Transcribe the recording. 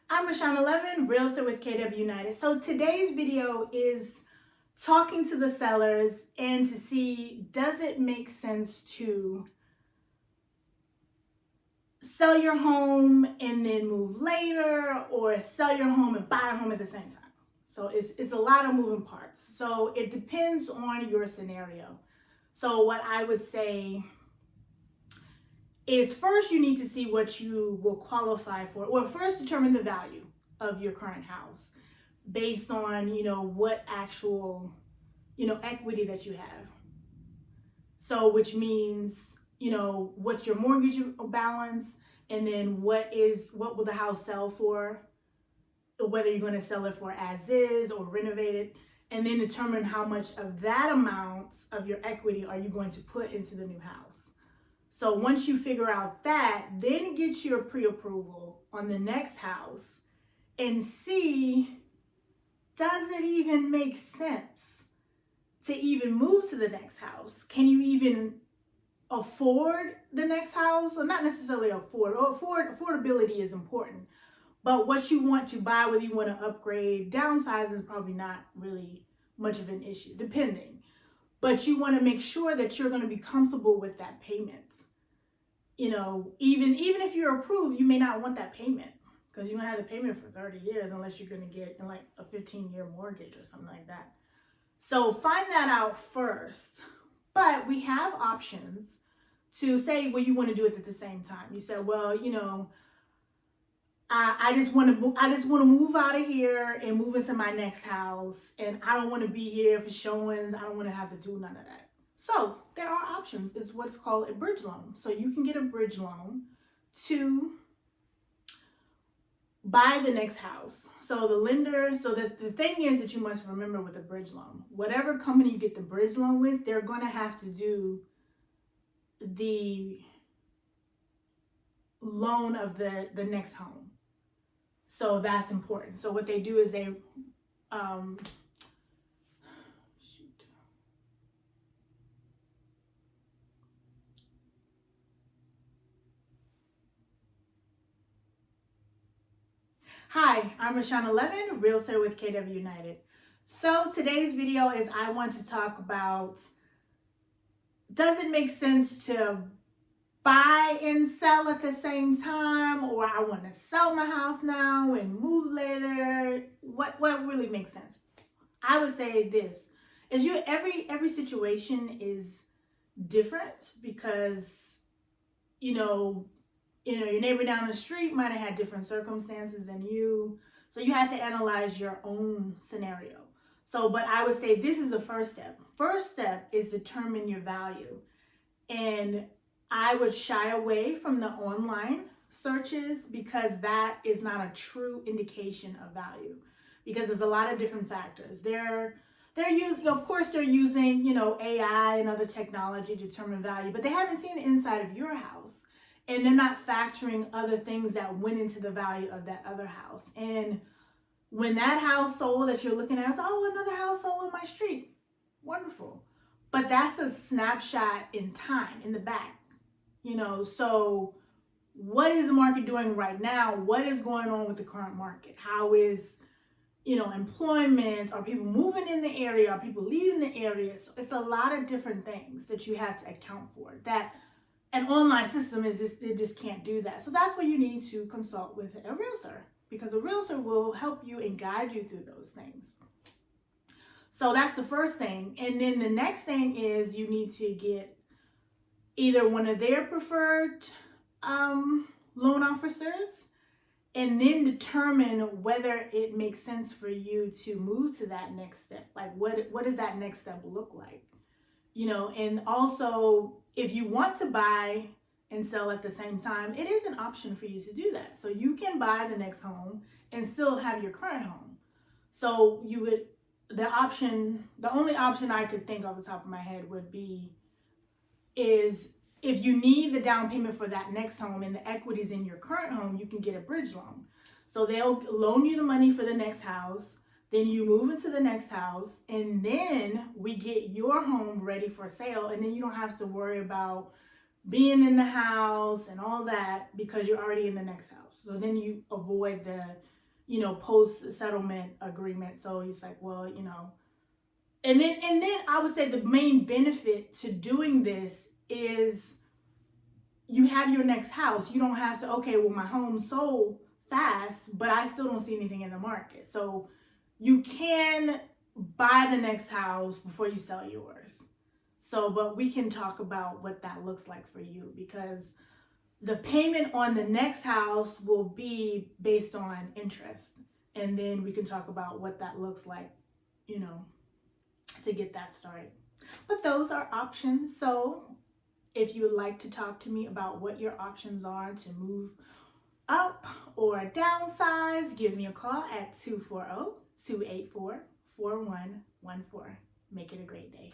I'm Rashawn 11, Realtor with KW United. So today's video is talking to the sellers and to see, does it make sense to sell your home and then move later, or sell your home and buy a home at the same time? So it's a lot of moving parts. So it depends on your scenario. So what I would say is, first you need to see what you will qualify for, or first determine the value of your current house based on, what actual, equity that you have. So which means, what's your mortgage balance, and then what will the house sell for, whether you're going to sell it for as is or renovate it, and then determine how much of that amount of your equity are you going to put into the new house. So once you figure out that, then get your pre-approval on the next house and see, does it even make sense to even move to the next house? Can you even afford the next house? Or not necessarily affordability is important, but what you want to buy, whether you want to upgrade, downsize is probably not really much of an issue, depending. But you want to make sure that you're going to be comfortable with that payment. Even if you're approved, you may not want that payment because you're going to have the payment for 30 years unless you're going to get like a 15-year mortgage or something like that. So find that out first. But we have options to say, well, you want to do it at the same time. You said, well, I just want to move out of here and move into my next house, and I don't want to be here for showings. I don't want to have to do none of that. So there are options. It's what's called a bridge loan. So you can get a bridge loan to buy the next house. So the thing is that you must remember with a bridge loan, whatever company you get the bridge loan with, they're going to have to do the loan of the next home. So that's important. So what they do is they Hi, I'm Rashawn 11, Realtor with KW United. So today's video is I want to talk about, does it make sense to buy and sell at the same time, or I want to sell my house now and move later? What really makes sense? I would say this is every situation is different because your neighbor down the street might have had different circumstances than you. So you have to analyze your own scenario. But I would say this is the first step. First step is determine your value. And I would shy away from the online searches because that is not a true indication of value, because there's a lot of different factors. They're using, AI and other technology to determine value, but they haven't seen the inside of your house. And they're not factoring other things that went into the value of that other house. And when that house sold that you're looking at, it's, oh, another house sold in my street. Wonderful. But that's a snapshot in time, in the back. So what is the market doing right now? What is going on with the current market? How is, employment? Are people moving in the area? Are people leaving the area? So it's a lot of different things that you have to account for. That an online system it just can't do that. So that's where you need to consult with a realtor, because a realtor will help you and guide you through those things. So that's the first thing. And then the next thing is you need to get either one of their preferred loan officers, and then determine whether it makes sense for you to move to that next step. Like what does that next step look like? And also, if you want to buy and sell at the same time, it is an option for you to do that. So you can buy the next home and still have your current home. So the only option I could think off the top of my head would be is, if you need the down payment for that next home and the equity's in your current home, you can get a bridge loan. So they'll loan you the money for the next house. Then you move into the next house, and then we get your home ready for sale. And then you don't have to worry about being in the house and all that because you're already in the next house. So then you avoid the post settlement agreement. So he's like, well, and then I would say the main benefit to doing this is you have your next house. You don't have to, okay, well, my home sold fast, but I still don't see anything in the market. So you can buy the next house before you sell yours. So, but we can talk about what that looks like for you, because the payment on the next house will be based on interest. And then we can talk about what that looks like, to get that started. But those are options. So if you would like to talk to me about what your options are to move up or downsize, give me a call at 240-284-4114. Make it a great day.